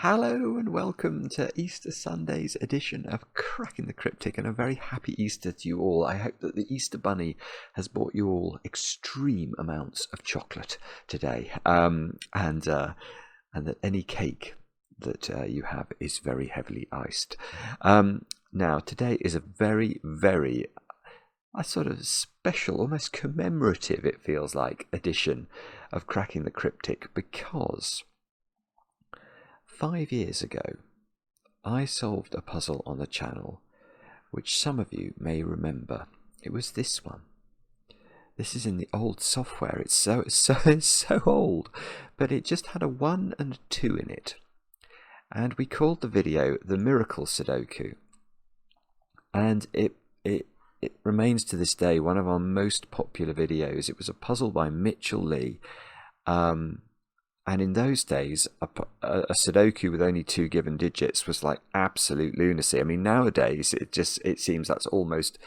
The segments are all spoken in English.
Hello and welcome to Easter Sunday's edition of Cracking the Cryptic, and a very happy Easter to you all. I hope that the Easter Bunny has brought you all extreme amounts of chocolate today, and that any cake that you have is very heavily iced. Now, today is a very, very a sort of special, almost commemorative, it feels like, edition of Cracking the Cryptic, because 5 years ago, I solved a puzzle on the channel, which some of you may remember. It was this one. This is in the old software. It's so old, but it just had a 1 and a 2 in it. And we called the video the Miracle Sudoku. And it remains to this day one of our most popular videos. It was a puzzle by Michael Lee. And in those days, a Sudoku with only 2 given digits was like absolute lunacy. I mean, nowadays it seems that's almost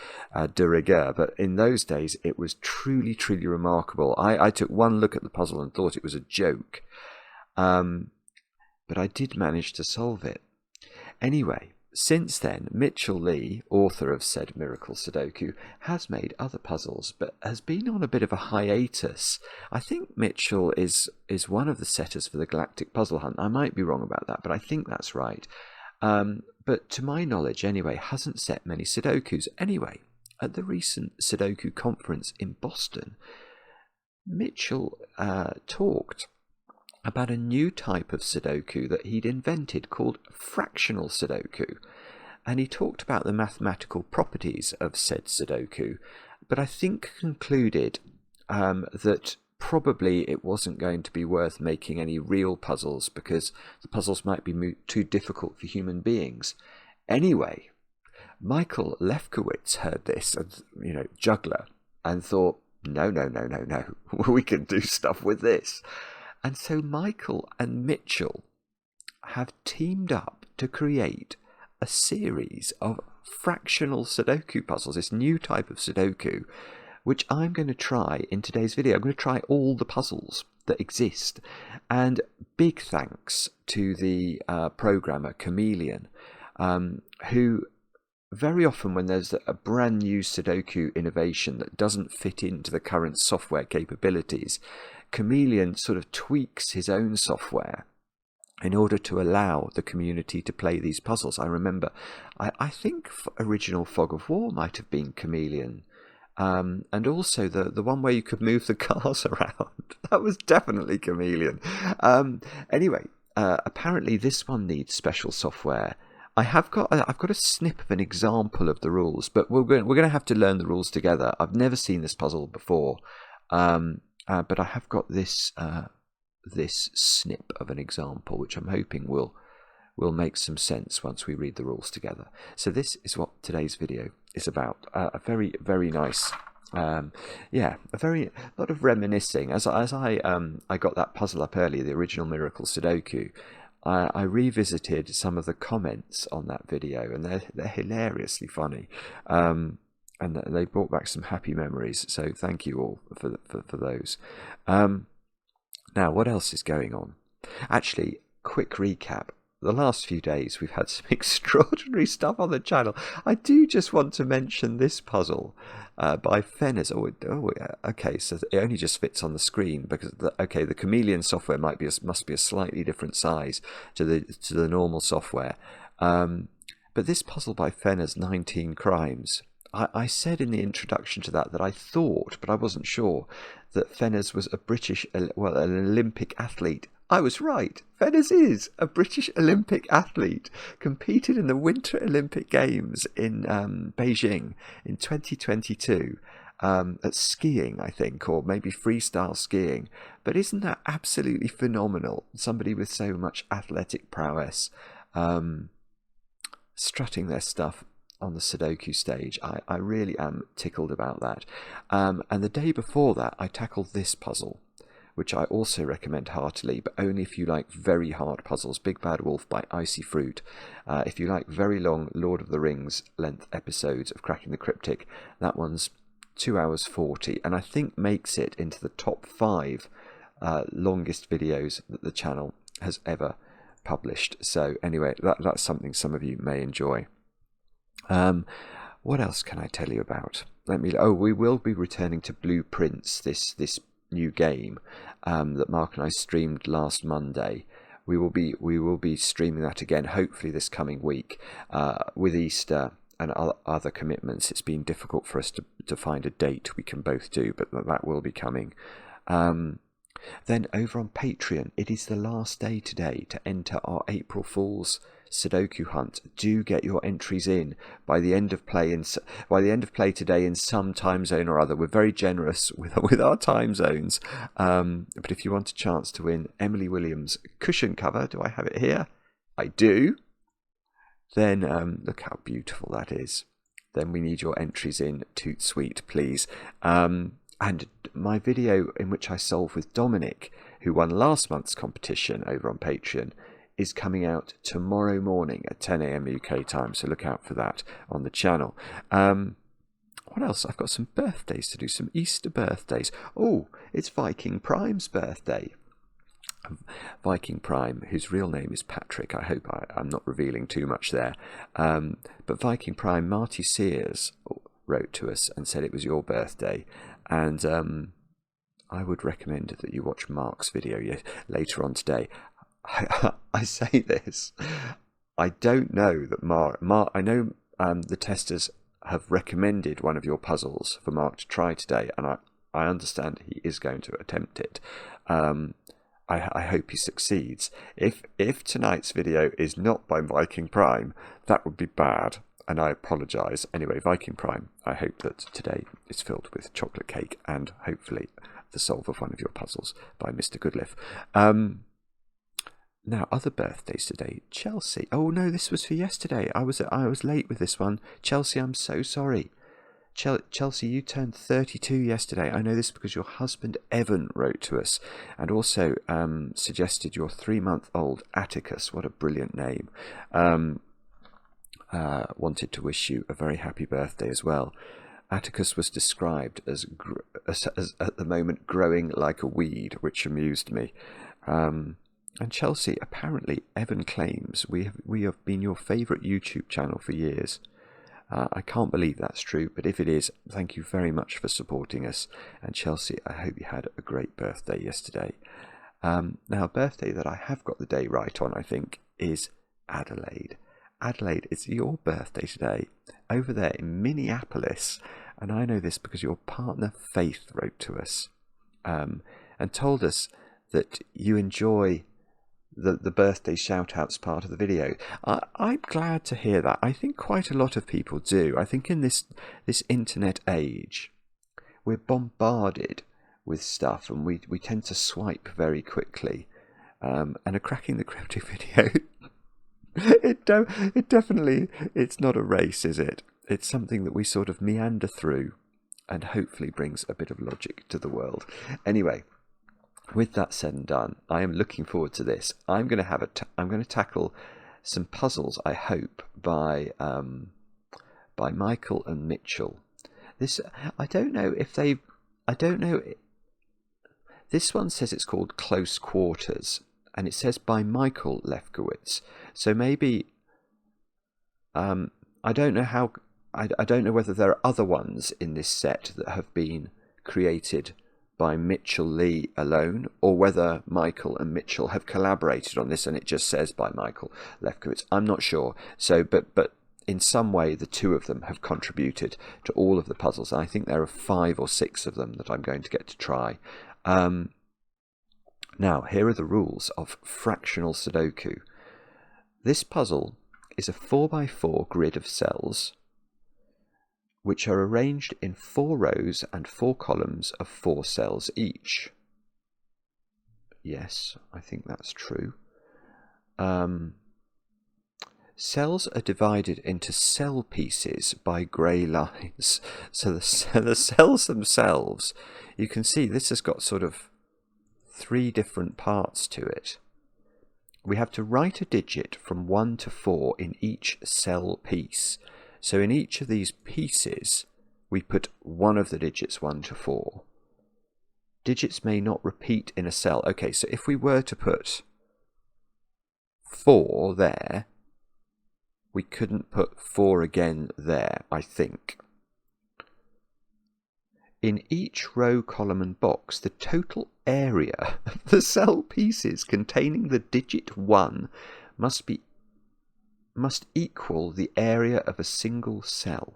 de rigueur, but in those days it was truly, truly remarkable. I took one look at the puzzle and thought it was a joke, but I did manage to solve it. Anyway, since then, Michael Lee, author of said Miracle Sudoku, has made other puzzles, but has been on a bit of a hiatus. I think Mitchell is one of the setters for the Galactic Puzzle Hunt. I might be wrong about that, but I think that's right. But to my knowledge, anyway, hasn't set many Sudokus. Anyway, at the recent Sudoku conference in Boston, Mitchell talked about a new type of Sudoku that he'd invented called Fractional Sudoku. And he talked about the mathematical properties of said Sudoku, but I think concluded that probably it wasn't going to be worth making any real puzzles because the puzzles might be too difficult for human beings. Anyway, Michael Lefkowitz heard this, juggler, and thought, no, we can do stuff with this. And so Michael and Mitchell have teamed up to create a series of fractional Sudoku puzzles, this new type of Sudoku, which I'm going to try in today's video. I'm going to try all the puzzles that exist. And big thanks to the programmer Chameleon, who very often when there's a brand new Sudoku innovation that doesn't fit into the current software capabilities, Chameleon sort of tweaks his own software in order to allow the community to play these puzzles. I remember, I think original Fog of War might have been Chameleon, and also the one where you could move the cars around. That was definitely Chameleon. Anyway, apparently this one needs special software. I've got a snip of an example of the rules, but we're going to have to learn the rules together. I've never seen this puzzle before. But I have got this snip of an example, which I'm hoping will make some sense once we read the rules together. So this is what today's video is about. A very, very nice, a lot of reminiscing. As I got that puzzle up earlier, the original Miracle Sudoku, I revisited some of the comments on that video, and they're hilariously funny. And they brought back some happy memories, so thank you all for those. Now, what else is going on? Actually, quick recap. The last few days we've had some extraordinary stuff on the channel. I do just want to mention this puzzle by Fenners. Okay, so it only just fits on the screen because the Chameleon software must be a slightly different size to the normal software. But this puzzle by Fenners, 19 Crimes. I said in the introduction to that I thought, but I wasn't sure, that Fenners was an Olympic athlete. I was right. Fenners is a British Olympic athlete, competed in the Winter Olympic Games in Beijing in 2022 at skiing, I think, or maybe freestyle skiing. But isn't that absolutely phenomenal? Somebody with so much athletic prowess strutting their stuff on the Sudoku stage. I really am tickled about that. And the day before that, I tackled this puzzle, which I also recommend heartily, but only if you like very hard puzzles. Big Bad Wolf by Icy Fruit. If you like very long Lord of the Rings length episodes of Cracking the Cryptic, that one's 2 hours 40, and I think makes it into the top 5 longest videos that the channel has ever published. So anyway, that's something some of you may enjoy. What else can I tell you about? We will be returning to Blueprints, this new game that Mark and I streamed last Monday. We will be streaming that again, hopefully this coming week. With Easter and other commitments, it's been difficult for us to find a date we can both do, but that will be coming. Then over on Patreon, it is the last day today to enter our April Fool's Sudoku hunt. Do get your entries in by the end of play today in some time zone or other. We're very generous with our time zones, but if you want a chance to win Emily Williams' cushion cover, do I have it here? I do. Then look how beautiful that is. Then we need your entries in, toot sweet, please. And my video in which I solve with Dominic, who won last month's competition over on Patreon, is coming out tomorrow morning at 10 a.m. UK time, so look out for that on the channel. What else? I've got some birthdays to do, some Easter birthdays. Oh, it's Viking Prime's birthday. Viking Prime, whose real name is Patrick. I hope I'm not revealing too much there. But Viking Prime, Marty Sears wrote to us and said it was your birthday. And I would recommend that you watch Mark's video later on today. I say this, I don't know that Mark, I know the testers have recommended one of your puzzles for Mark to try today, and I understand he is going to attempt it. I hope he succeeds. If tonight's video is not by Viking Prime, that would be bad, and I apologise. Anyway, Viking Prime, I hope that today is filled with chocolate cake and hopefully the solve of one of your puzzles by Mr. Goodliff. Now, other birthdays today. Chelsea. Oh no, this was for yesterday. I was late with this one. Chelsea, I'm so sorry. Chelsea, you turned 32 yesterday. I know this because your husband Evan wrote to us and also suggested your 3-month-old Atticus. What a brilliant name. Wanted to wish you a very happy birthday as well. Atticus was described as at the moment growing like a weed, which amused me. And Chelsea, apparently Evan claims we have been your favourite YouTube channel for years. I can't believe that's true, but if it is, thank you very much for supporting us. And Chelsea, I hope you had a great birthday yesterday. Now, a birthday that I have got the day right on, I think, is Adelaide. Adelaide, it's your birthday today over there in Minneapolis. And I know this because your partner Faith wrote to us and told us that you enjoy the birthday shout-outs part of the video. I'm glad to hear that. I think quite a lot of people do. I think in this internet age, we're bombarded with stuff and we tend to swipe very quickly. And a Cracking the Cryptic video, it definitely, it's not a race, is it? It's something that we sort of meander through and hopefully brings a bit of logic to the world. Anyway, with that said and done, I am looking forward to this. I'm going to tackle some puzzles, I hope, by Michael and Mitchell. This I don't know. This one says it's called Close Quarters, and it says by Michael Lefkowitz. So maybe I don't know how. I don't know whether there are other ones in this set that have been created by Mitchell Lee alone, or whether Michael and Mitchell have collaborated on this and it just says by Michael Lefkowitz. I'm not sure. So, but in some way, the two of them have contributed to all of the puzzles. And I think there are 5 or 6 of them that I'm going to get to try. Now, here are the rules of Fractional Sudoku. This puzzle is a 4x4 grid of cells which are arranged in 4 rows and 4 columns of 4 cells each. Yes, I think that's true. Cells are divided into cell pieces by grey lines. So the cells themselves, you can see this has got sort of 3 different parts to it. We have to write a digit from 1 to 4 in each cell piece. So in each of these pieces, we put one of the digits 1 to 4. Digits may not repeat in a cell. Okay, so if we were to put 4 there, we couldn't put 4 again there, I think. In each row, column and box, the total area of the cell pieces containing the digit 1 must equal the area of a single cell.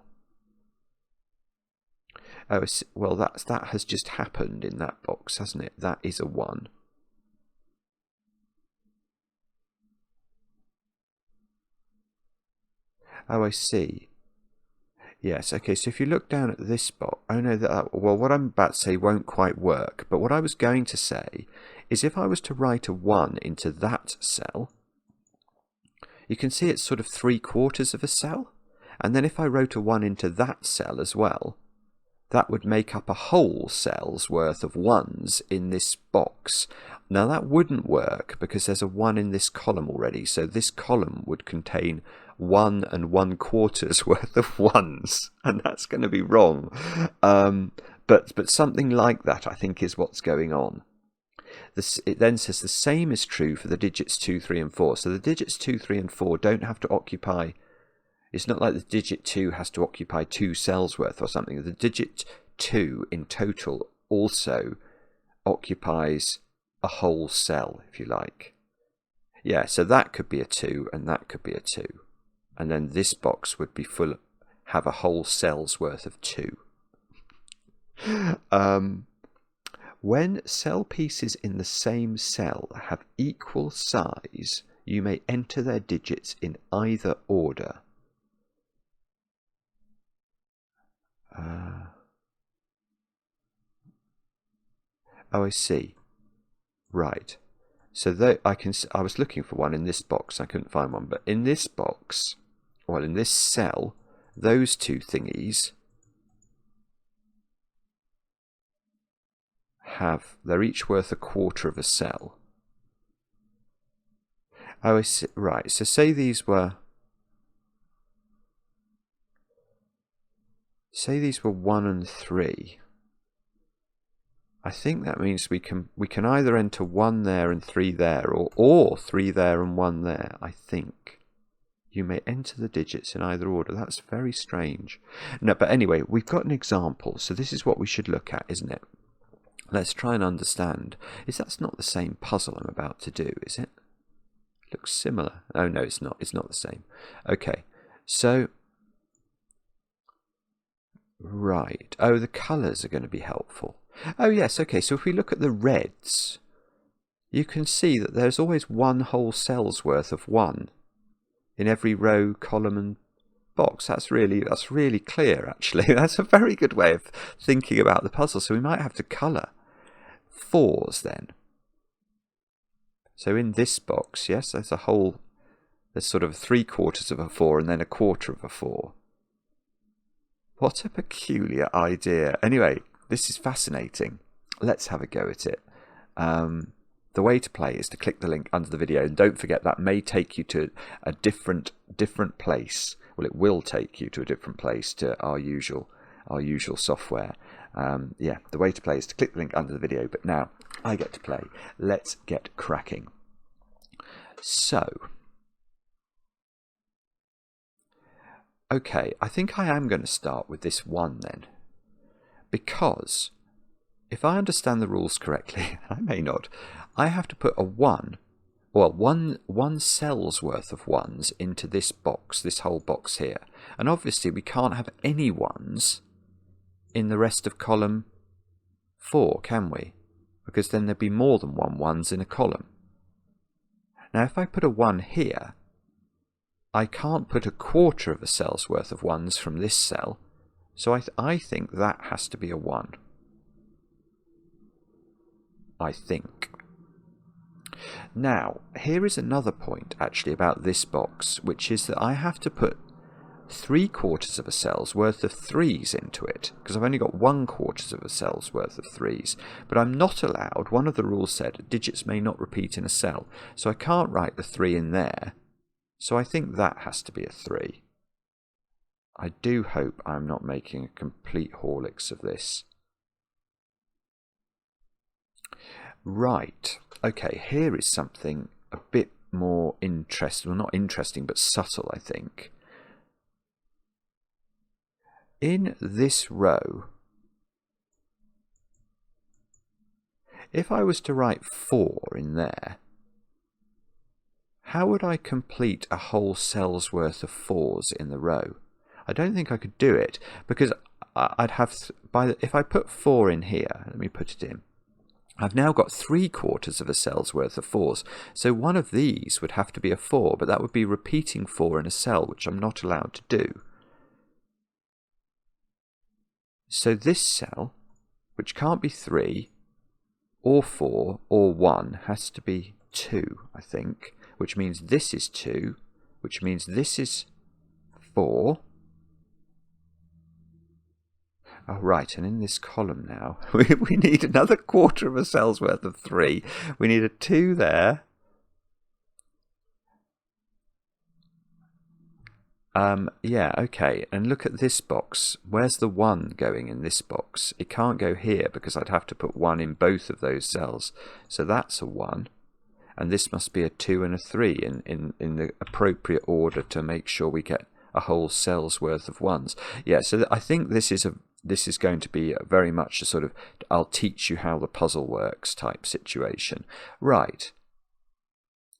Oh, well, that has just happened in that box, hasn't it? That is a 1. Oh, I see. Yes, okay, so if you look down at this box, oh no, well, what I'm about to say won't quite work, but what I was going to say is if I was to write a 1 into that cell, you can see it's sort of 3/4 of a cell, and then if I wrote a 1 into that cell as well, that would make up a whole cell's worth of 1s in this box. Now that wouldn't work because there's a 1 in this column already, so this column would contain 1 1/4 worth of 1s, and that's going to be wrong. But something like that, I think, is what's going on. It then says the same is true for the digits 2, 3 and 4. So the digits 2, 3 and 4 don't have to occupy... It's not like the digit 2 has to occupy 2 cells worth or something. The digit 2 in total also occupies a whole cell, if you like. Yeah, so that could be a 2 and that could be a 2. And then this box would be have a whole cell's worth of 2. When cell pieces in the same cell have equal size, you may enter their digits in either order. Oh, I see. Right. So I was looking for one in this box. I couldn't find one, but in this box, well, in this cell, those two thingies they're each worth 1/4 of a cell. Oh, I see. Right. So say these were 1 and 3. I think that means we can either enter 1 there and 3 there, or 3 there and 1 there. I think you may enter the digits in either order. That's very strange. No, but anyway, we've got an example, so this is what we should look at, isn't it? Let's try and understand. That's not the same puzzle I'm about to do, is it? Looks similar. Oh no, it's not. It's not the same. Okay, so right. Oh, the colours are going to be helpful. Oh yes, okay, so if we look at the reds, you can see that there's always 1 whole cell's worth of 1 in every row, column and box. That's really clear, actually. That's a very good way of thinking about the puzzle. So we might have to colour 4s then. So in this box, yes, there's sort of 3/4 of a 4 and then 1/4 of a 4. What a peculiar idea. Anyway, this is fascinating. Let's have a go at it. The way to play is to click the link under the video, and don't forget that may take you to a different place. Well, it will take you to a different place to our usual software. Yeah, the way to play is to click the link under the video, but now I get to play. Let's get cracking. So, okay, I think I am going to start with this 1 then, because if I understand the rules correctly, I may not, I have to put a 1, well, one cell's worth of 1s into this box, this whole box here. And obviously we can't have any 1s in the rest of column 4, can we? Because then there'd be more than 1s in a column. Now if I put a 1 here, I can't put 1/4 of a cell's worth of 1s from this cell, so I think that has to be a 1. I think. Now, here is another point actually about this box, which is that I have to put 3/4 of a cell's worth of 3s into it, because I've only got 1/4 of a cell's worth of 3s. But I'm not allowed, one of the rules said, digits may not repeat in a cell, so I can't write the 3 in there. So I think that has to be a 3. I do hope I'm not making a complete horlicks of this. Right, okay, here is something a bit more interesting, well, not interesting, but subtle, I think. In this row, if I was to write 4 in there, how would I complete a whole cell's worth of 4s in the row? I don't think I could do it, because I'd have, if I put 4 in here, let me put it in, I've now got 3/4 of a cell's worth of 4s. So one of these would have to be a 4, but that would be repeating 4 in a cell, which I'm not allowed to do. So this cell, which can't be 3, or 4, or 1, has to be 2, I think, which means this is 2, which means this is 4. Oh, right, and in this column now, we need another 1/4 of a cell's worth of 3. We need a 2 there. Yeah, okay, and look at this box. Where's the 1 going in this box? It can't go here because I'd have to put 1 in both of those cells. So that's a 1, and this must be a 2 and a 3 in the appropriate order to make sure we get a whole cell's worth of 1s. Yeah, so I think this is going to be very much a sort of I'll teach you how the puzzle works type situation. Right.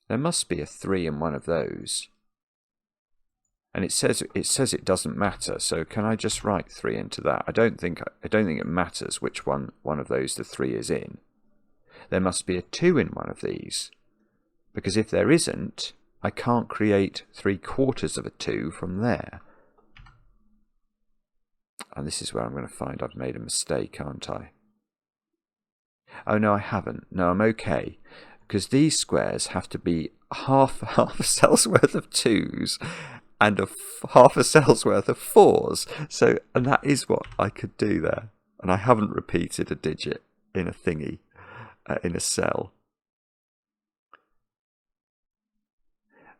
There must be a 3 in one of those. And it says it doesn't matter. So can I just write 3 into that? I don't think it matters which one of those the 3 is in. There must be a 2 in one of these. Because if there isn't, I can't create 3/4 of a 2 from there. And this is where I'm going to find I've made a mistake, aren't I? Oh, no, I haven't. No, I'm okay. Because these squares have to be half a cell's worth of 2s and half a cell's worth of 4s. So, and that is what I could do there. And I haven't repeated a digit in a thingy, in a cell.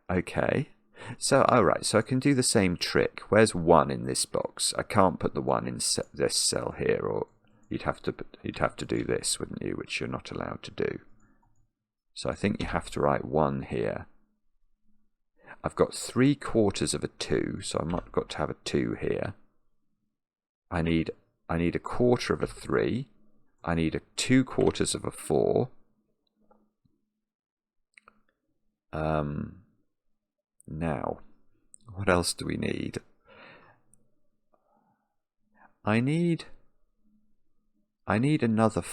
Okay. So, alright, so I can do the same trick. Where's 1 in this box? I can't put the 1 in this cell here, or you'd have to do this, wouldn't you? Which you're not allowed to do. So I think you have to write 1 here. I've got 3/4 of a 2, so I've got to have a 2 here. I need a 1/4 of a 3. I need a 2/4 of a 4. Now, what else do we need? I need another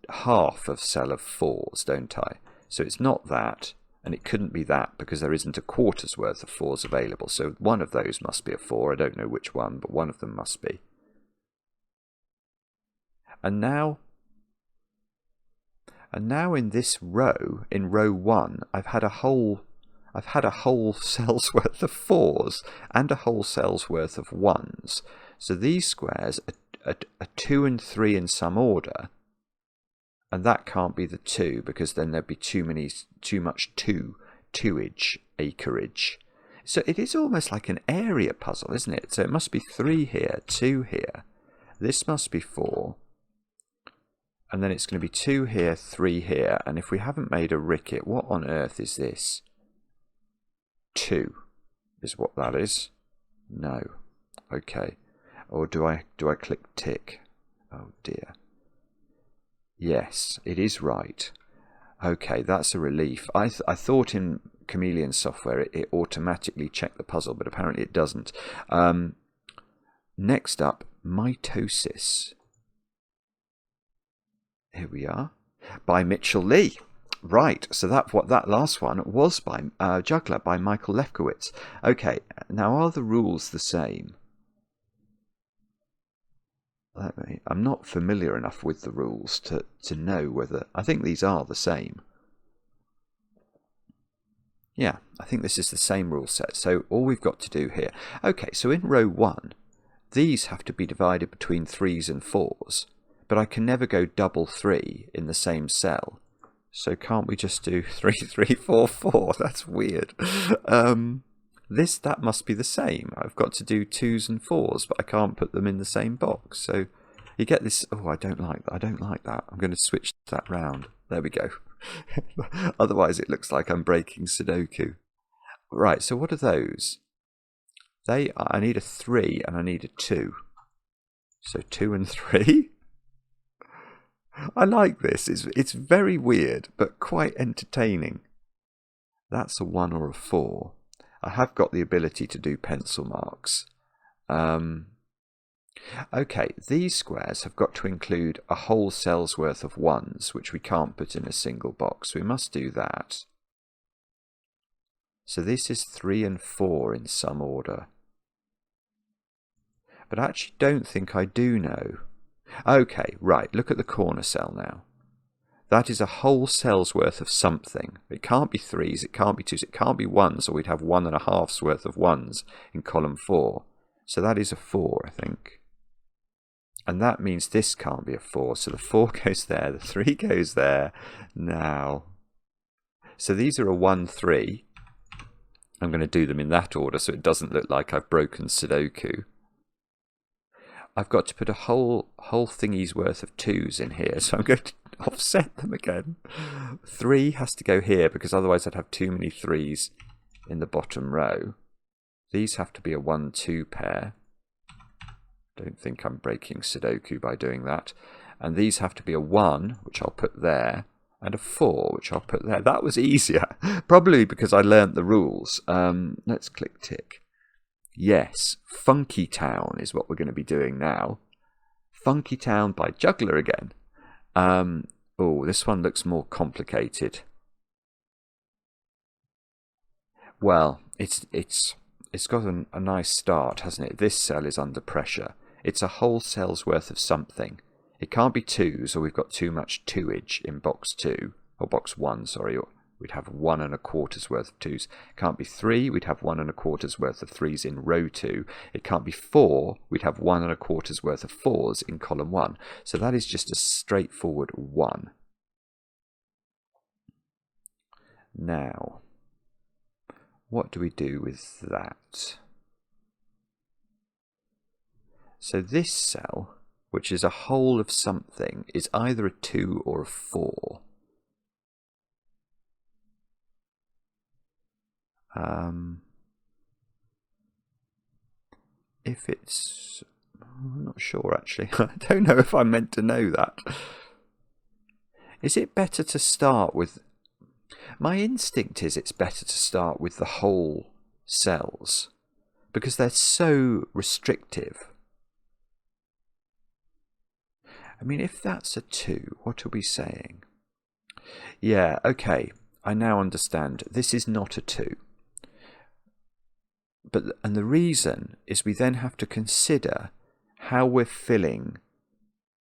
half of cell of 4s, don't I? So it's not that, and it couldn't be that because there isn't a 1/4's worth of 4s available. So one of those must be a 4. I don't know which one, but one of them must be. And now in this row, in row 1, I've had a whole cell's worth of 4s and a whole cell's worth of 1s. So these squares are 2 and 3 in some order, and that can't be the 2 because then there'd be too much 2-age acreage. So it is almost like an area puzzle, isn't it? So it must be 3 here, 2 here. This must be 4. And then it's going to be 2 here, 3 here. And if we haven't made a ricket, what on earth is this? 2 is what that is. No. Okay. Or do I click tick? Oh dear. Yes, it is right. Okay, that's a relief. I thought in Chameleon software it automatically checked the puzzle, but apparently it doesn't. Next up, mitosis. Here we are. By Mitchell Lee. Right, so that last one was by Juggler by Michael Lefkowitz. Okay, now are the rules the same? I'm not familiar enough with the rules to know whether... I think these are the same. Yeah, I think this is the same rule set. So all we've got to do here... Okay, so in row 1, these have to be divided between 3s and 4s. But I can never go double 3 in the same cell. So can't we just do 3, 3, 4, 4? That's weird. That must be the same. I've got to do 2s and 4s, but I can't put them in the same box. So you get this. Oh, I don't like that. I'm going to switch that round. There we go. Otherwise it looks like I'm breaking Sudoku. Right, so what are those? I need a 3 and I need a 2. So 2 and 3? I like this. It's very weird, but quite entertaining. That's a 1 or a 4. I have got the ability to do pencil marks. Okay, these squares have got to include a whole cell's worth of 1s, which we can't put in a single box. We must do that. So this is 3 and 4 in some order. But I actually don't think I do know. Okay, right, look at the corner cell now. That is a whole cell's worth of something. It can't be 3s, it can't be 2s, it can't be 1s, or we'd have 1.5's worth of 1s in column 4. So that is a 4, I think. And that means this can't be a 4, so the 4 goes there, the 3 goes there. Now, so these are a 1, 3. I'm going to do them in that order so it doesn't look like I've broken Sudoku. I've got to put a whole thingy's worth of 2s in here, so I'm going to offset them again. 3 has to go here because otherwise I'd have too many 3s in the bottom row. These have to be a 1, 2 pair. Don't think I'm breaking Sudoku by doing that. And these have to be a 1, which I'll put there, and a 4, which I'll put there. That was easier, probably because I learnt the rules. Let's click tick. Yes, Funky Town is what we're going to be doing now. Funky Town by Juggler again. Oh, this one looks more complicated. Well, it's got a nice start, hasn't it? This cell is under pressure. It's a whole cell's worth of something. It can't be 2s, or we've got too much 2-age in box 2, or box 1, sorry. We'd have 1.25's worth of 2s. It can't be 3, we'd have 1.25's worth of 3s in row 2. It can't be 4, we'd have 1.25's worth of 4s in column 1. So that is just a straightforward 1. Now, what do we do with that? So this cell, which is a whole of something, is either a 2 or a 4. If it's... I'm not sure actually. I don't know if I'm meant to know that. Is it better to start with... My instinct is it's better to start with the whole cells because they're so restrictive. I mean, if that's a 2, what are we saying? Yeah, okay, I now understand. This is not a 2. And the reason is we then have to consider how we're filling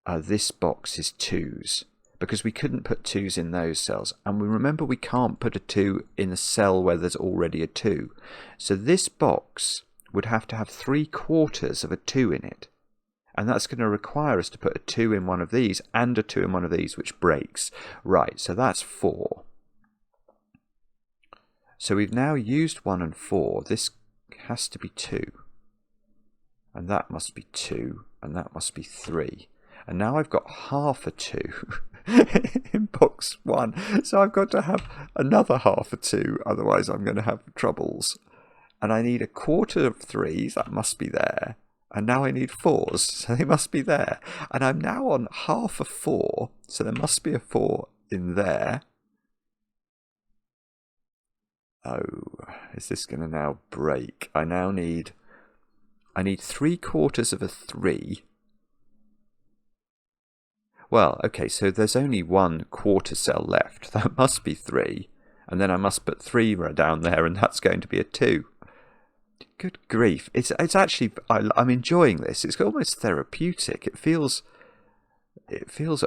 this box is 2s, because we couldn't put 2s in those cells. And we remember we can't put a 2 in a cell where there's already a 2. So this box would have to have 3/4 of a 2 in it. And that's going to require us to put a 2 in one of these and a 2 in one of these, which breaks. Right, so that's 4. So we've now used 1 and 4. This has to be 2. And that must be 2. And that must be 3. And now I've got half a 2 in box 1. So I've got to have another half a 2. Otherwise I'm going to have troubles. And I need 1/4 of 3s. That must be there. And now I need 4s, so they must be there. And I'm now on half a 4, so there must be a 4 in there. Oh, is this going to now break? I need 3/4 of a 3. Well, okay, so there's only 1/4 cell left. That must be 3. And then I must put 3 down there, and that's going to be a 2. Good grief! It's actually I'm enjoying this. It's almost therapeutic. It feels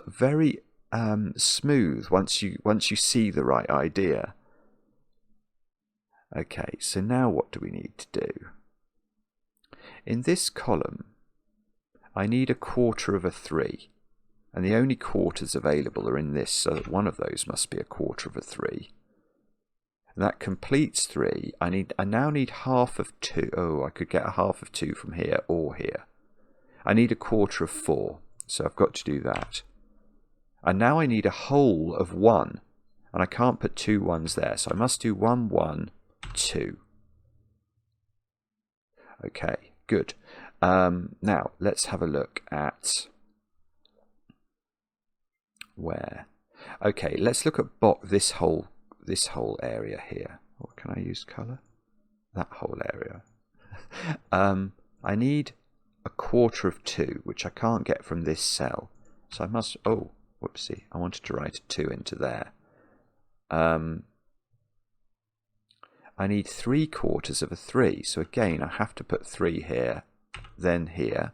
very smooth once you see the right idea. Okay, so now what do we need to do? In this column, I need 1/4 of a 3, and the only quarters available are in this, so that one of those must be 1/4 of a 3. And that completes 3. I now need half of 2. Oh, I could get a half of 2 from here or here. I need 1/4 of 4, so I've got to do that. And now I need a whole of 1. And I can't put 2 1s there, so I must do 1 1 2. Okay, good. Now let's have a look at where. Okay, let's look at this whole area here. What can I use colour? That whole area. I need a quarter of 2, which I can't get from this cell. So I must, oh, whoopsie, I wanted to write a 2 into there. I need 3/4 of a 3. So again, I have to put 3 here, then here,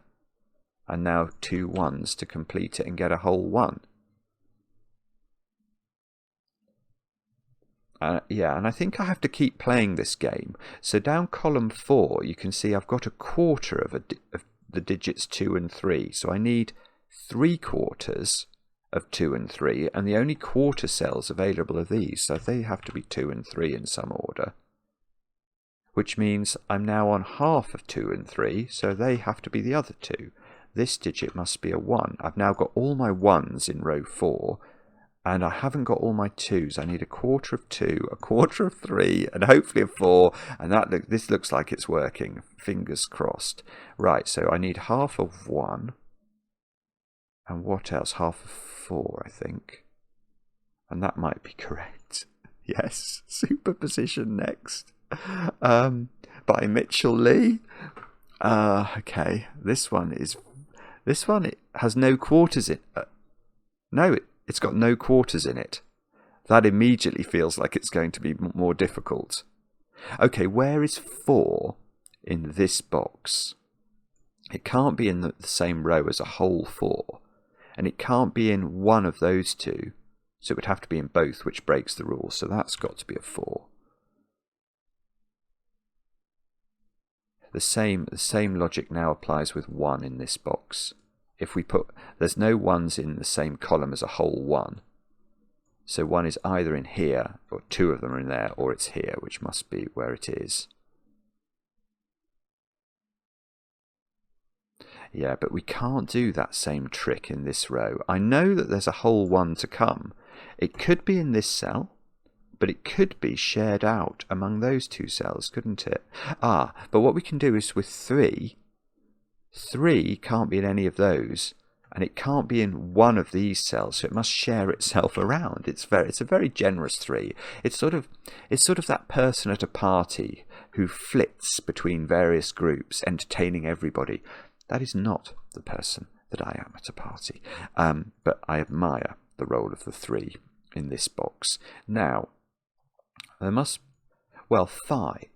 and now 2 1s to complete it and get a whole 1. Yeah, and I think I have to keep playing this game. So down column 4, you can see I've got a quarter of the digits 2 and 3. So I need 3/4 of 2 and 3, and the only quarter cells available are these. So they have to be 2 and 3 in some order. Which means I'm now on half of 2 and 3, so they have to be the other 2. This digit must be a 1. I've now got all my 1s in row 4. And I haven't got all my 2s. I need a quarter of 2, a quarter of 3, and hopefully a 4. And this looks like it's working. Fingers crossed. Right, so I need half of 1. And what else? Half of 4, I think. And that might be correct. Yes, superposition next. By Mitchell Lee. Okay, this one it has no quarters in it. No, it's got no quarters in it. That immediately feels like it's going to be more difficult. Okay, where is 4 in this box? It can't be in the same row as a whole 4. And it can't be in one of those 2. So it would have to be in both, which breaks the rule. So that's got to be a 4. The same logic now applies with 1 in this box. If we put, there's no 1s in the same column as a whole 1. So 1 is either in here, or 2 of them are in there, or it's here, which must be where it is. Yeah, but we can't do that same trick in this row. I know that there's a whole 1 to come. It could be in this cell, but it could be shared out among those 2 cells, couldn't it? But what we can do is with 3 can't be in any of those, and it can't be in one of these cells, so it must share itself around. It's a very generous 3. It's sort of that person at a party who flits between various groups, entertaining everybody. That is not the person that I am at a party, but I admire the role of the 3 in this box. Now, there must, 5.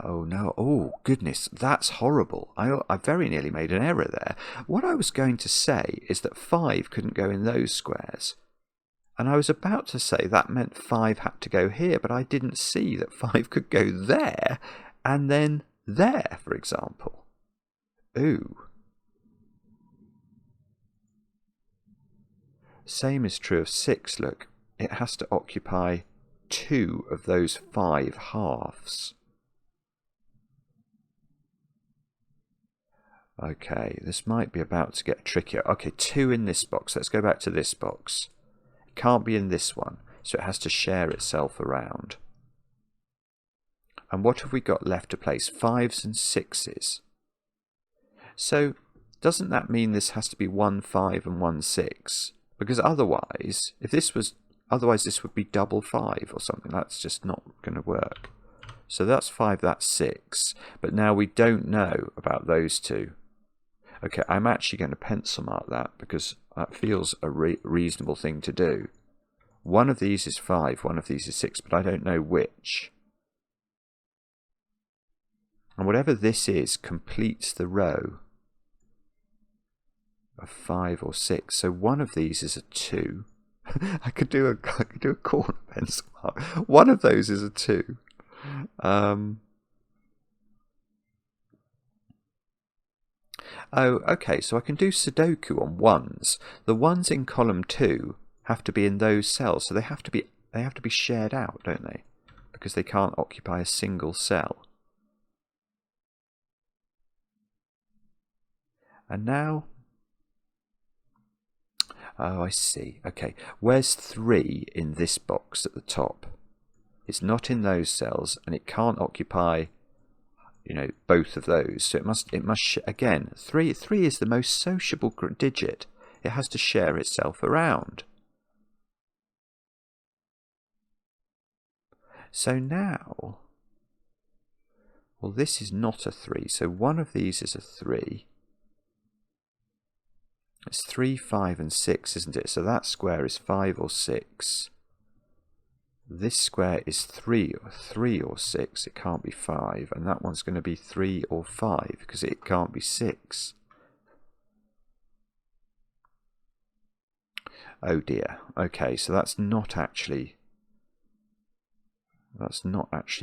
Oh no, oh goodness, that's horrible. I very nearly made an error there. What I was going to say is that 5 couldn't go in those squares. And I was about to say that meant 5 had to go here, but I didn't see that 5 could go there, and then there, for example. Ooh. Same is true of 6, look. It has to occupy 2 of those 5 halves. Okay, this might be about to get trickier. Okay, 2 in this box. Let's go back to this box. It can't be in this one, so it has to share itself around. And what have we got left to place? 5s and 6s. So, doesn't that mean this has to be 1 5 and 1 6? Because otherwise, otherwise this would be double 5 or something. That's just not going to work. So that's 5, that's 6. But now we don't know about those 2. Okay, I'm actually going to pencil mark that because that feels a reasonable thing to do. One of these is 5, one of these is 6, but I don't know which. And whatever this is completes the row of 5 or 6. So one of these is a 2. I could do a corner pencil mark. One of those is a 2. Oh, okay, so I can do Sudoku on 1s. The 1s in column 2 have to be in those cells, so they have to be shared out, don't they? Because they can't occupy a single cell. And now, Oh, I see. Okay, where's 3 in this box at the top? It's not in those cells, and it can't occupy, you know, both of those. So it must again, 3 is the most sociable digit. It has to share itself around. So now, well, this is not a 3, so one of these is a 3. It's 3, 5, and 6, isn't it? So that square is 5 or 6. This square is 3 or 6. It can't be 5. And that one's going to be 3 or 5 because it can't be 6. Oh dear. Okay, so that's not actually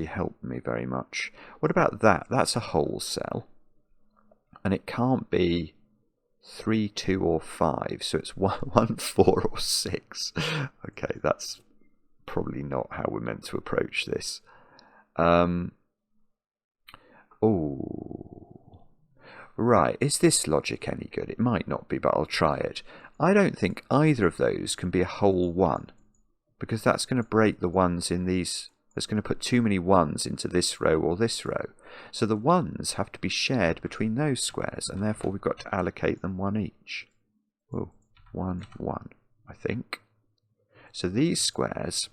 helped me very much. What about that? That's a whole cell. And it can't be 3, 2, or 5. So it's 1, 4, or 6. Okay, that's probably not how we're meant to approach this. Oh, right. Is this logic any good? It might not be, but I'll try it. I don't think either of those can be a whole 1, because that's going to break the ones in these. That's going to put too many 1s into this row or this row. So the 1s have to be shared between those squares, and therefore we've got to allocate them 1 each. Oh, 1, 1, I think. So these squares,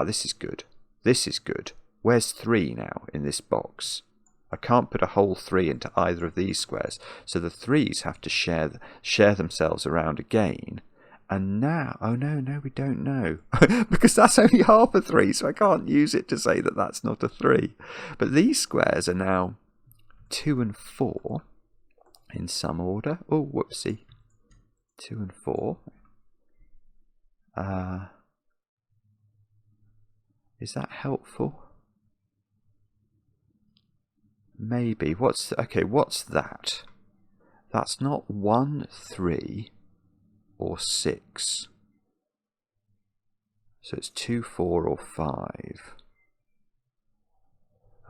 this is good. This is good. Where's 3 now in this box? I can't put a whole 3 into either of these squares. So the 3s have to share themselves around again. And now, oh no, we don't know. Because that's only half a 3, so I can't use it to say that that's not a 3. But these squares are now 2 and 4 in some order. Oh, whoopsie. 2 and 4. Is that helpful? Maybe. What's that? That's not 1, 3, or 6. So it's 2, 4, or 5.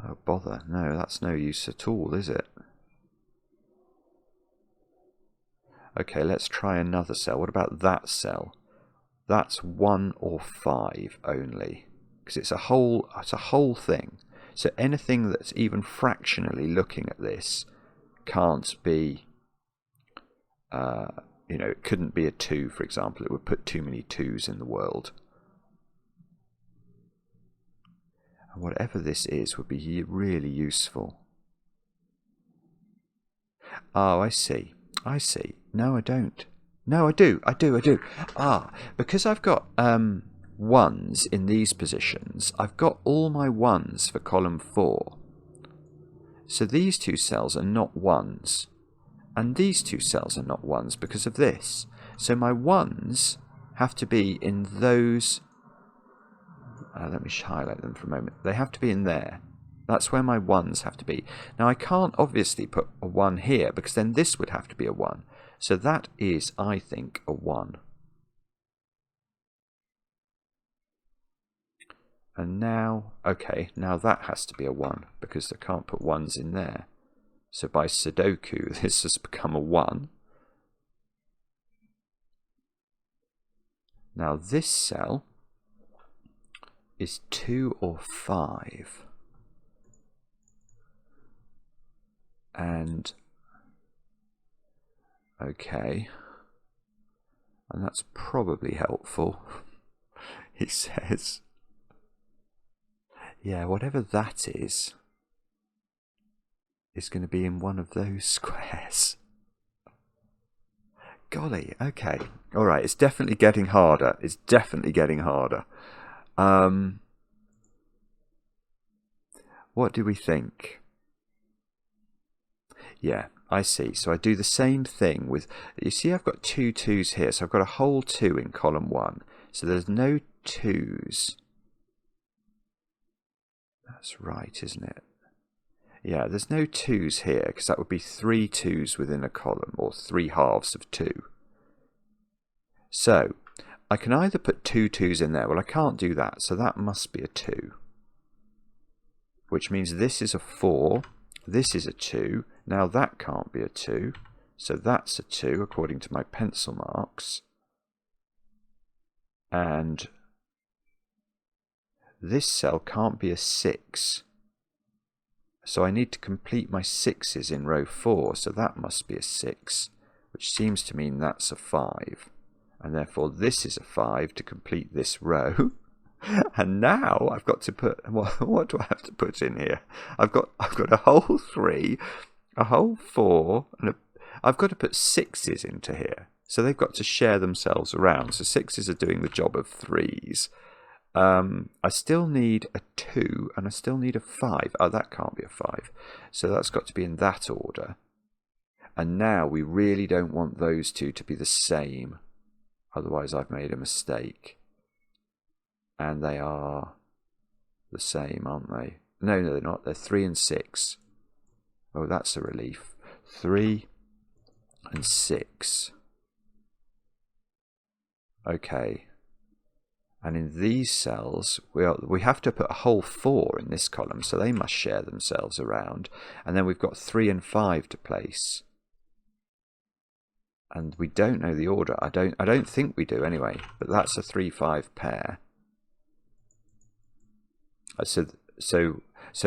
Oh, bother. No, that's no use at all, is it? Okay, let's try another cell. What about that cell? That's 1 or 5 only. Because it's a whole thing. So anything that's even fractionally looking at this can't be, it couldn't be a 2, for example. It would put too many 2s in the world. And whatever this is would be really useful. Oh, I see. No, I don't. No, I do. Because I've got 1s in these positions, I've got all my 1s for column 4. So these 2 cells are not 1s. And these 2 cells are not 1s because of this. So my 1s have to be in those. Let me highlight them for a moment. They have to be in there. That's where my 1s have to be. Now I can't obviously put a 1 here because then this would have to be a 1. So that is, I think, a 1. And now, okay, now that has to be a 1 because I can't put 1s in there. So by Sudoku, this has become a 1. Now this cell is 2 or 5. And, okay, and that's probably helpful. He says, yeah, whatever that is going to be in one of those squares. Golly, okay. Alright, it's definitely getting harder. What do we think? Yeah, I see. So I do the same thing with, you see I've got 2 2s here, so I've got a whole 2 in column 1. So there's no 2s. That's right, isn't it? Yeah, there's no 2s here, because that would be 3 2s within a column, or 3 halves of 2. So, I can either put 2 2s in there. Well, I can't do that, so that must be a 2. Which means this is a 4, this is a 2. Now that can't be a 2, so that's a 2, according to my pencil marks. And this cell can't be a 6. So I need to complete my 6's in row 4. So that must be a 6, which seems to mean that's a 5. And therefore this is a 5 to complete this row. And now I've got to put, what do I have to put in here? I've got a whole 3, a whole 4, and I've got to put 6's into here. So they've got to share themselves around. So 6's are doing the job of 3's. I still need a 2 and I still need a 5. Oh, that can't be a 5. So that's got to be in that order. And now we really don't want those two to be the same. Otherwise I've made a mistake. And they are the same, aren't they? No, they're not. They're 3 and 6. Oh, that's a relief. 3 and 6. Okay. And in these cells, we have to put a whole 4 in this column, so they must share themselves around. And then we've got 3 and 5 to place. And we don't know the order. I don't think we do anyway, but that's a 3-5 pair. So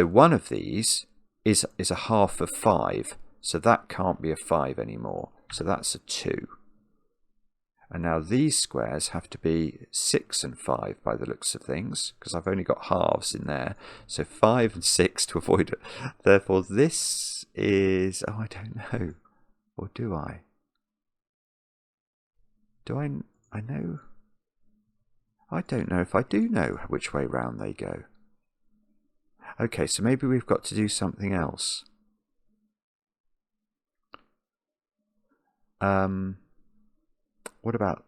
one of these is a half of 5, so that can't be a 5 anymore. So that's a 2. And now these squares have to be 6 and 5 by the looks of things, because I've only got halves in there. So 5 and 6 to avoid it. Therefore this is, oh, I don't know. Or do I? Do I know? I don't know if I do know which way round they go. Okay, so maybe we've got to do something else. What about...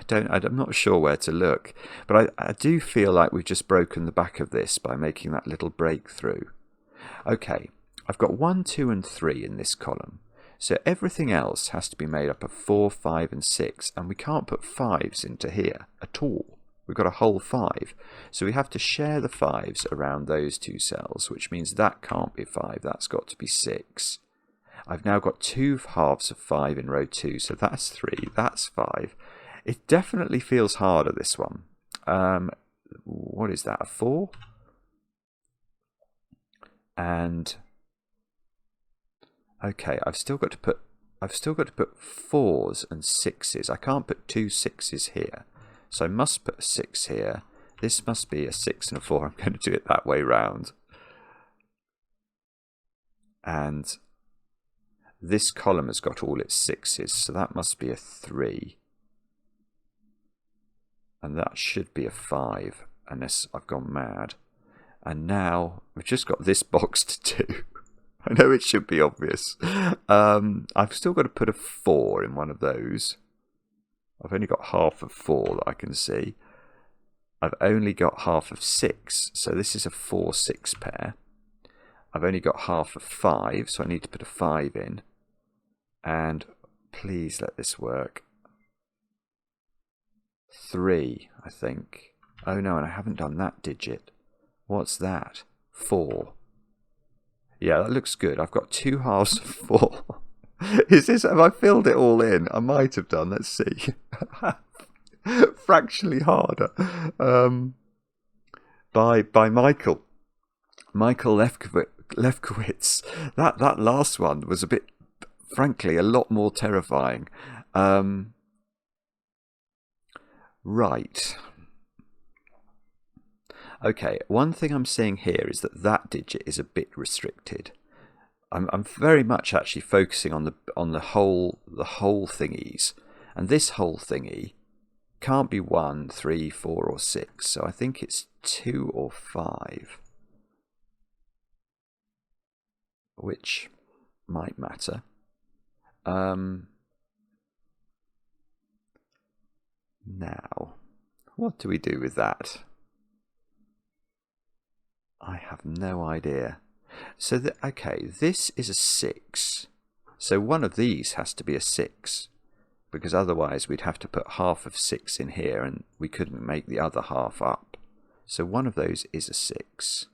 I'm not sure where to look, but I do feel like we've just broken the back of this by making that little breakthrough. Okay, I've got 1, 2 and 3 in this column. So everything else has to be made up of 4, 5 and 6, and we can't put 5's into here at all. We've got a whole 5. So we have to share the 5's around those two cells, which means that can't be 5, that's got to be 6. I've now got 2 halves of 5 in row 2, so that's 3, that's 5. It definitely feels harder, this one. What is that, a 4? And okay, I've still got to put 4's and 6's. I can't put 2 6's here. So I must put a 6 here. This must be a 6 and a 4. I'm going to do it that way round. And this column has got all its 6's, so that must be a 3. And that should be a 5, unless I've gone mad. And now we've just got this box to do. I know it should be obvious. I've still got to put a 4 in one of those. I've only got half of 4 that I can see. I've only got half of 6, so this is a 4-6 pair. I've only got half of 5, so I need to put a 5 in. And please let this work. 3, I think. Oh no, and I haven't done that digit. What's that? 4. Yeah, that looks good. I've got 2 halves of 4. Have I filled it all in? I might have done. Let's see. Fractionally harder. By Michael Lefkowitz. That last one was a bit, frankly, a lot more terrifying. Right. Okay, one thing I'm seeing here is that digit is a bit restricted. I'm very much actually focusing on the whole thingies, and this whole thingy can't be 1, 3, 4 or 6, so I think it's 2 or 5, which might matter. Now, what do we do with that? I have no idea. So, okay, this is a 6. So one of these has to be a 6, because otherwise we'd have to put half of 6 in here and we couldn't make the other half up. So one of those is a 6.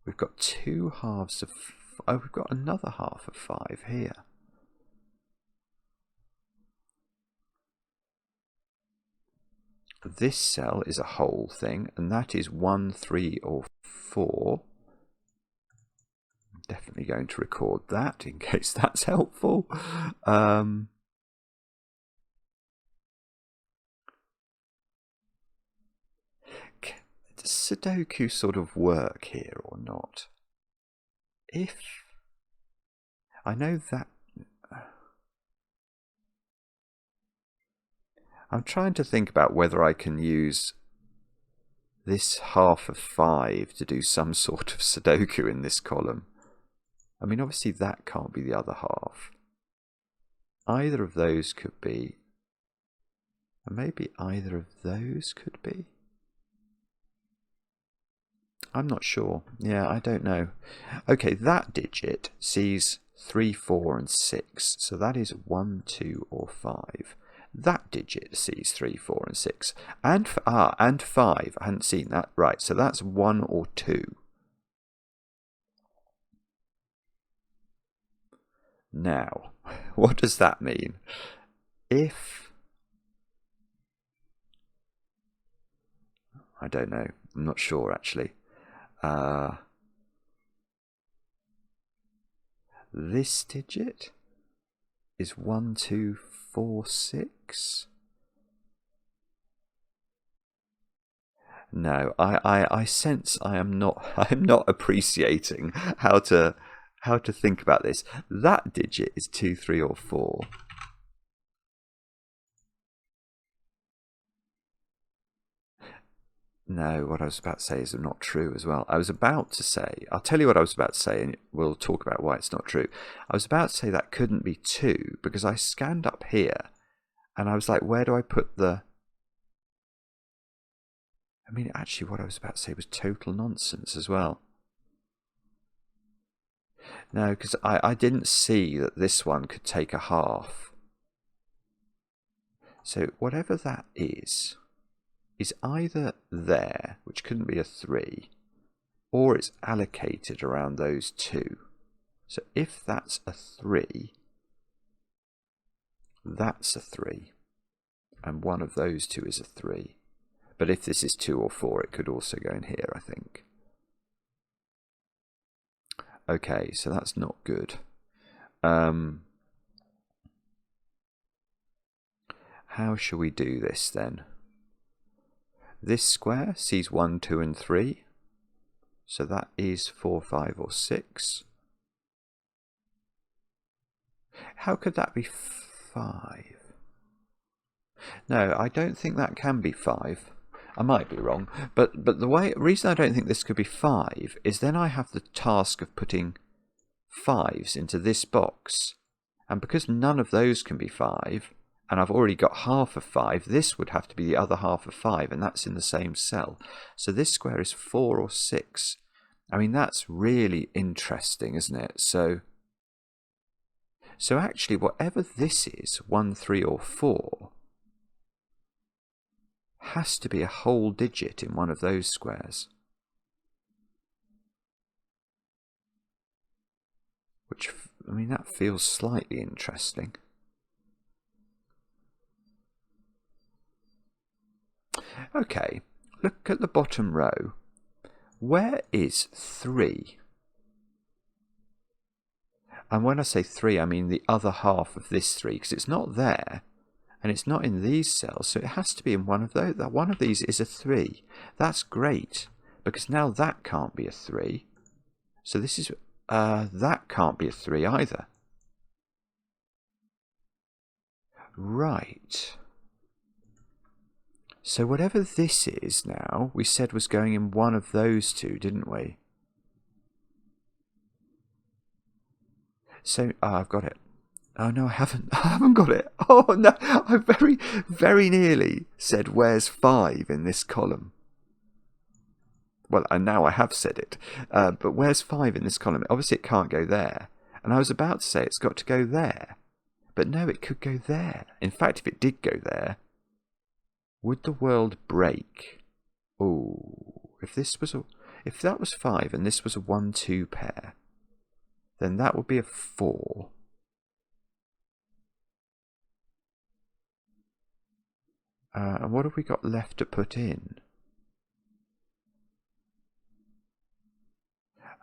We've got 2 halves of... Oh, we've got another half of 5 here. this cell is a whole thing, and that is 1, 3, or 4. I'm definitely going to record that in case that's helpful. Does Sudoku sort of work here or not? If I know that, I'm trying to think about whether I can use this half of 5 to do some sort of Sudoku in this column. I mean, obviously that can't be the other half. Either of those could be, and maybe either of those could be. I'm not sure. Yeah, I don't know. Okay, that digit sees 3, 4, and 6. So that is 1, 2, or 5. That digit sees 3, 4, and 6. And 5. I hadn't seen that. Right, so that's 1 or 2. Now, what does that mean? If... I don't know. I'm not sure, actually. This digit is 1, 2, 4, 6. No, I sense I'm not appreciating how to think about this. That digit is 2, 3, or 4. No, what I was about to say is not true as well. I was about to say, I'll tell you what I was about to say, and we'll talk about why it's not true. I was about to say that couldn't be 2, because I scanned up here, and I was like, where do I put the... I mean, actually, what I was about to say was total nonsense as well. No, because I didn't see that this one could take a half. So whatever that is either there, which couldn't be a 3, or it's allocated around those 2. So if that's a 3, that's a 3, and one of those 2 is a 3. But if this is 2 or 4, it could also go in here, I think. Okay, so that's not good. How shall we do this then? This square sees 1, 2, and 3. So that is 4, 5, or 6. How could that be 5? No, I don't think that can be 5. I might be wrong, but the reason I don't think this could be 5 is then I have the task of putting 5s into this box, and because none of those can be 5, and I've already got half of 5, this would have to be the other half of 5, and that's in the same cell. So this square is 4 or 6. I mean, that's really interesting, isn't it? So actually, whatever this is, 1, 3, or 4, has to be a whole digit in one of those squares. Which, I mean, that feels slightly interesting. Okay, look at the bottom row. Where is 3? And when I say 3, I mean the other half of this 3, because it's not there, and it's not in these cells, so it has to be in one of those. One of these is a 3. That's great, because now that can't be a 3. So this is, that can't be a 3 either. Right. So whatever this is now, we said was going in one of those 2, didn't we? So, I've got it. Oh no, I haven't. I haven't got it. Oh no, I very, very nearly said where's 5 in this column. Well, and now I have said it. But where's 5 in this column? Obviously it can't go there. And I was about to say it's got to go there. But no, it could go there. In fact, if it did go there, would the world break? Oh, if that was 5 and this was a 1, 2 pair, then that would be a 4. And what have we got left to put in?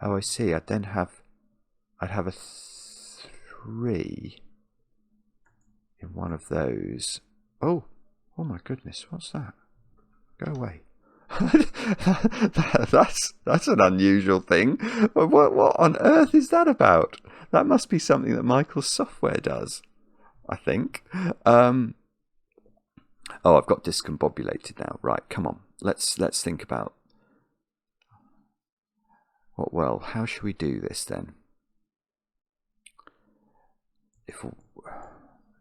Oh, I see. I'd have a 3 in one of those. Oh my goodness, what's that? Go away. That's an unusual thing. What on earth is that about? That must be something that Michael's software does, I think. Oh, I've got discombobulated now. Right, come on. Let's think about well, how should we do this then?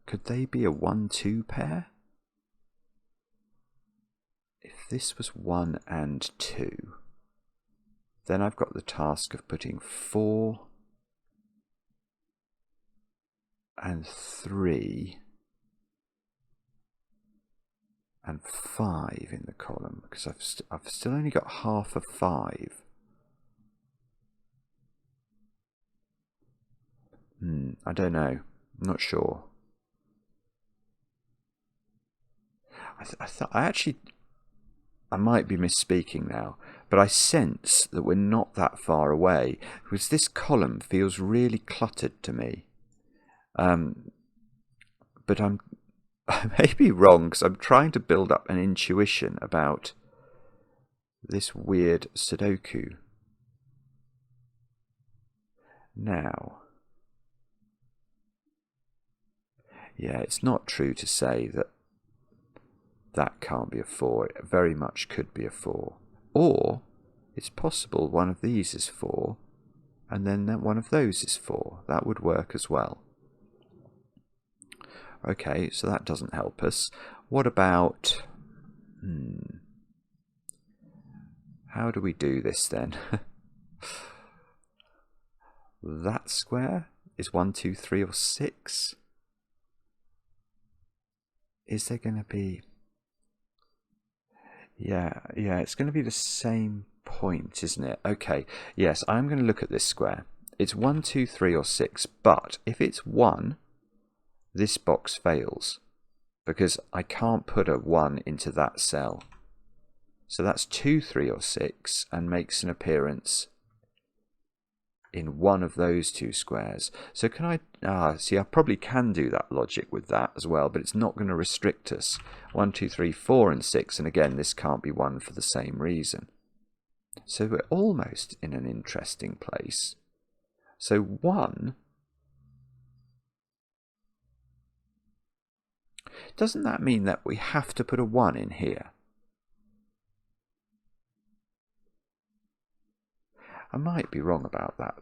Could they be a 1-2 pair? If this was 1 and 2, then I've got the task of putting 4 and 3 and 5 in the column, because I've still only got half of 5. I don't know. I'm not sure. I might be misspeaking now, but I sense that we're not that far away, because this column feels really cluttered to me. But I may be wrong, because I'm trying to build up an intuition about this weird Sudoku. Now, yeah, it's not true to say that that can't be a 4. It very much could be a 4. Or it's possible one of these is 4, and then one of those is 4. That would work as well. Okay, so that doesn't help us. What about... how do we do this then? That square is 1, 2, 3, or 6. Is there going to be... Yeah, it's going to be the same point, isn't it? Okay, yes, I'm going to look at this square. It's 1, 2, 3, or 6, but if it's 1, this box fails, because I can't put a 1 into that cell. So that's 2, 3, or 6, and makes an appearance in one of those two squares. So can I... see, I probably can do that logic with that as well, but it's not going to restrict us. 1, 2, 3, 4, and 6, and again, this can't be 1 for the same reason. So we're almost in an interesting place. So 1... doesn't that mean that we have to put a 1 in here? I might be wrong about that.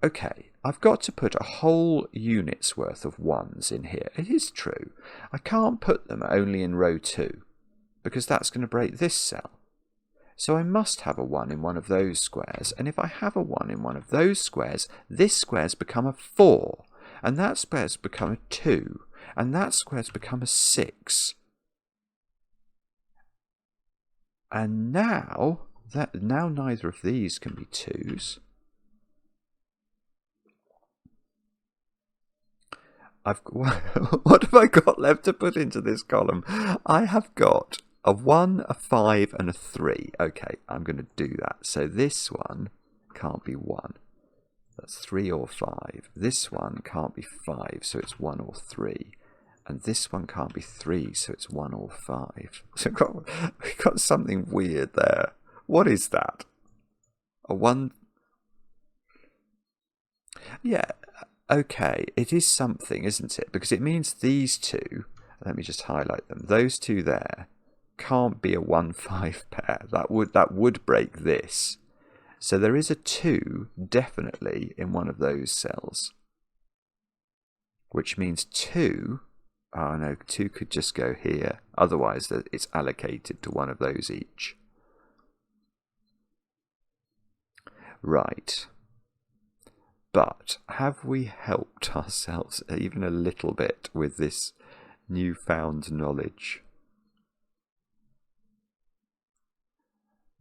Okay, I've got to put a whole unit's worth of 1s in here. It is true. I can't put them only in row 2, because that's going to break this cell. So I must have a 1 in one of those squares, and if I have a 1 in one of those squares, this square's become a 4, and that square's become a 2, and that square's become a 6. And now neither of these can be 2s. What have I got left to put into this column? I have got a 1, a 5, and a 3. Okay, I'm going to do that. So this one can't be 1. That's 3 or 5. This one can't be 5, so it's 1 or 3. And this one can't be 3, so it's 1 or 5. So we've got something weird there. What is that? A 1... Yeah, okay, it is something, isn't it? Because it means these two, let me just highlight them, those two there can't be a 1-5 pair. That would break this. So there is a 2 definitely in one of those cells. Which means 2... oh no, 2 could just go here. Otherwise it's allocated to one of those each. Right. But have we helped ourselves even a little bit with this newfound knowledge?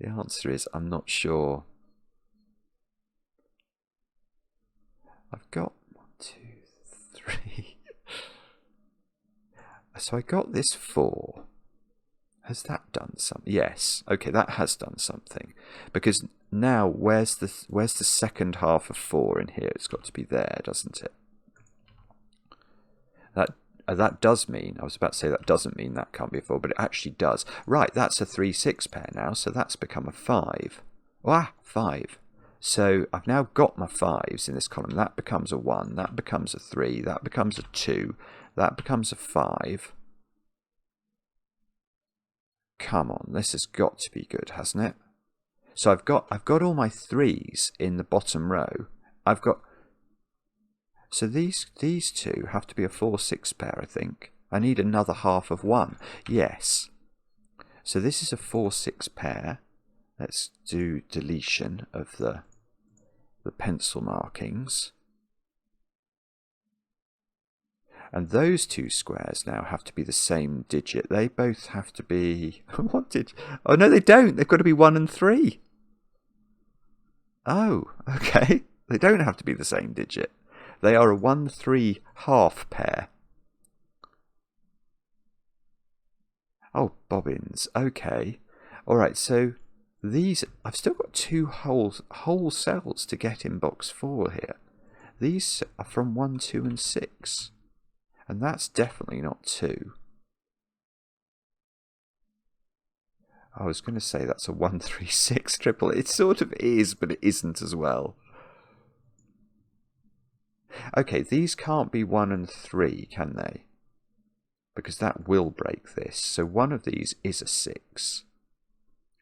The answer is I'm not sure. I've got 1, 2, 3. So I got this 4. Has that done something? Yes. Okay, that has done something. Because now, where's the second half of 4 in here? It's got to be there, doesn't it? That does mean, I was about to say that doesn't mean that can't be a 4, but it actually does. Right, that's a 3-6 pair now, so that's become a 5. Ah, 5. So I've now got my 5s in this column. That becomes a 1, that becomes a 3, that becomes a 2, that becomes a 5. Come on, this has got to be good, hasn't it? So I've got all my 3s in the bottom row. So these two have to be a 4-6 pair, I think. I need another half of 1. Yes. So this is a 4-6 pair. Let's do deletion of the pencil markings. And those two squares now have to be the same digit. They both have to be... What did... Oh, no, they don't. They've got to be 1 and 3. Oh, okay. They don't have to be the same digit. They are a 1-3 half pair. Oh, bobbins. Okay. All right, so these... I've still got 2 whole cells to get in box 4 here. These are from 1, 2, and 6. And that's definitely not 2. I was going to say that's a 1-3-6 triple. It sort of is, but it isn't as well. Okay, these can't be 1 and 3, can they? Because that will break this. So one of these is a 6,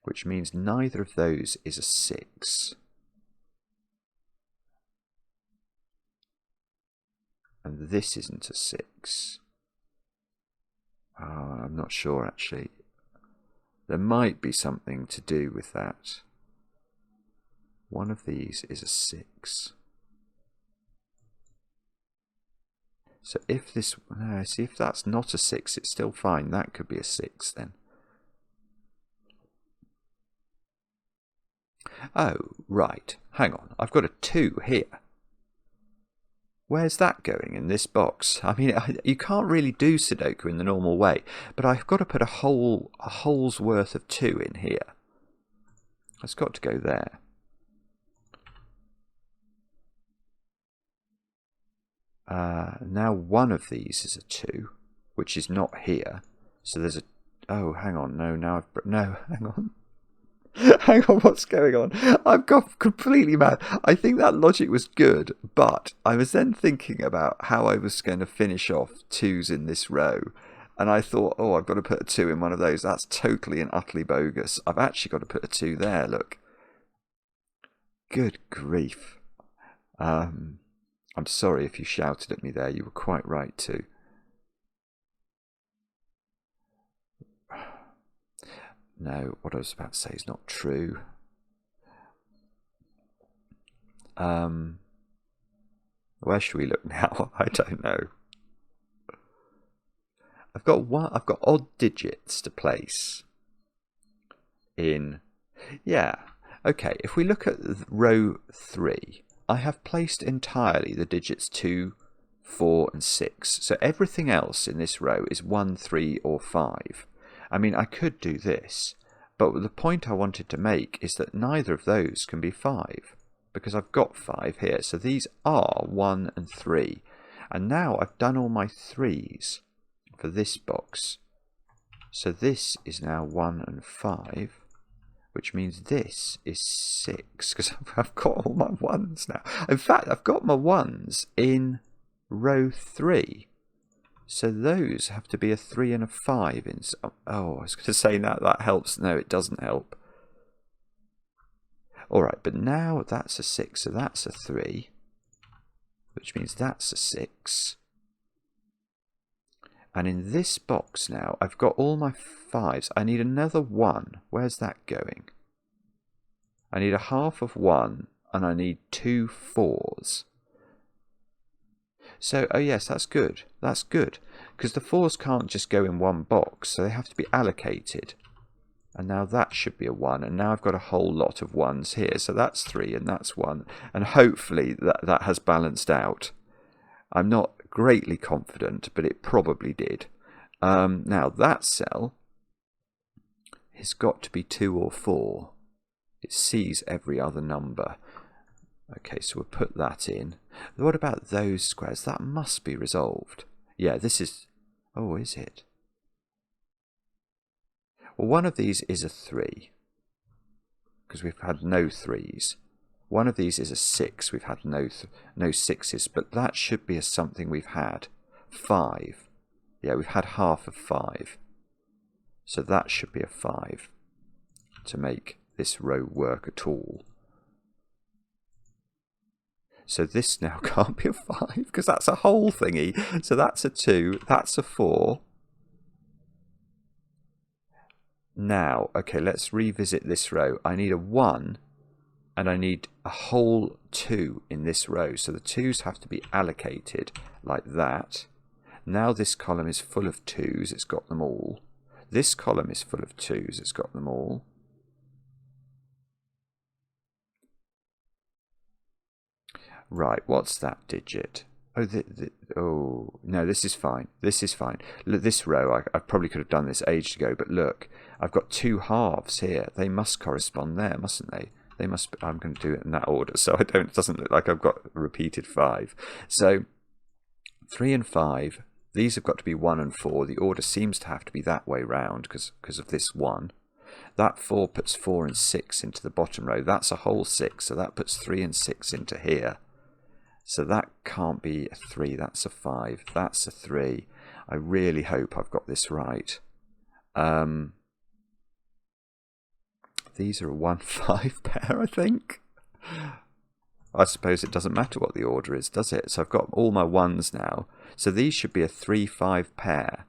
which means neither of those is a 6. And this isn't a 6. Oh, I'm not sure, actually. There might be something to do with that. One of these is a 6. So if this... No, see, if that's not a 6, it's still fine. That could be a 6, then. Oh, right. Hang on. I've got a 2 here. Where's that going in this box? I mean, you can't really do Sudoku in the normal way, but I've got to put a hole's worth of 2 in here. It's got to go there. Now one of these is a 2, which is not here. So there's a... Oh, hang on. No, now I've... No, hang on. Hang on, what's going on? I've got completely mad. I think that logic was good, but I was then thinking about how I was going to finish off 2s in this row, and I thought, oh, I've got to put a 2 in one of those. That's totally and utterly bogus. I've actually got to put a 2 there, look. Good grief. I'm sorry if you shouted at me there. You were quite right to. No, what I was about to say is not true. Where should we look now? I don't know. I've got odd digits to place in. Yeah. Okay, if we look at row 3, I have placed entirely the digits 2, 4, and 6. So everything else in this row is 1, 3, or 5. I mean, I could do this, but the point I wanted to make is that neither of those can be 5, because I've got 5 here. So these are 1 and 3. And now I've done all my 3s for this box. So this is now 1 and 5, which means this is 6, because I've got all my 1s now. In fact, I've got my 1s in row 3. So those have to be a 3 and a 5 in some... Oh, I was going to say that helps. No, it doesn't help. Alright, but now that's a 6, so that's a 3. Which means that's a 6. And in this box now, I've got all my 5s. I need another 1. Where's that going? I need a half of 1, and I need 2 4s. So, oh yes, that's good. That's good. Because the 4s can't just go in one box, so they have to be allocated. And now that should be a 1, and now I've got a whole lot of 1s here. So that's 3, and that's 1. And hopefully that has balanced out. I'm not greatly confident, but it probably did. Now that cell has got to be 2 or 4. It sees every other number. Okay, so we'll put that in. What about those squares? That must be resolved. Yeah, this is... Oh, is it? Well, one of these is a 3, because we've had no 3s. One of these is a 6. We've had no 6s, but that should be a something we've had. 5. Yeah, we've had half of 5. So that should be a 5 to make this row work at all. So this now can't be a 5 because that's a whole thingy. So that's a 2, that's a 4. Now, okay, let's revisit this row. I need a 1 and I need a whole 2 in this row. So the 2's have to be allocated like that. Now this column is full of 2's, it's got them all. This column is full of 2's, it's got them all. Right, what's that digit? Oh, oh no, this is fine. This is fine. Look, this row, I probably could have done this ages ago, but look, I've got 2 halves here. They must correspond there, mustn't they? They must. I'm going to do it in that order, so I don't. It doesn't look like I've got a repeated 5. So 3 and 5. These have got to be 1 and 4. The order seems to have to be that way round because of this 1. That 4 puts 4 and 6 into the bottom row. That's a whole 6, so that puts 3 and 6 into here. So that can't be a 3, that's a 5, that's a 3. I really hope I've got this right. These are a 1-5 pair, I think. I suppose it doesn't matter what the order is, does it? So I've got all my 1s now. So these should be a 3-5 pair.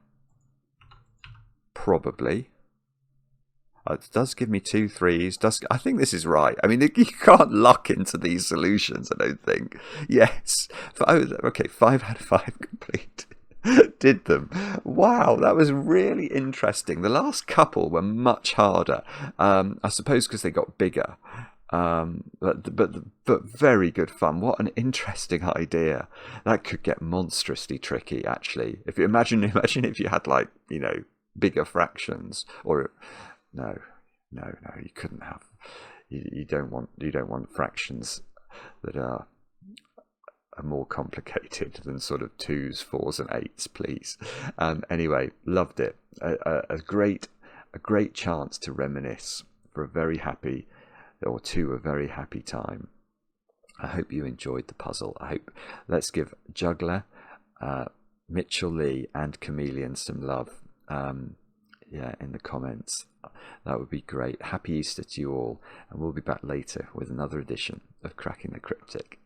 Probably. It does give me 2 3s. I think this is right. I mean, you can't luck into these solutions, I don't think. Yes. Oh, okay, 5 out of 5 complete. Did them. Wow, that was really interesting. The last couple were much harder. I suppose because they got bigger. But very good fun. What an interesting idea. That could get monstrously tricky, actually. If you imagine if you had, like, you know, bigger fractions, or no, you couldn't have. You don't want fractions that are more complicated than sort of 2s, 4s, and 8s, please. Anyway, loved it. A great chance to reminisce for a very happy time. I hope you enjoyed the puzzle. Let's give Juggler, Mitchell Lee, and Chameleon some love. In the comments. That would be great. Happy Easter to you all, and we'll be back later with another edition of Cracking the Cryptic.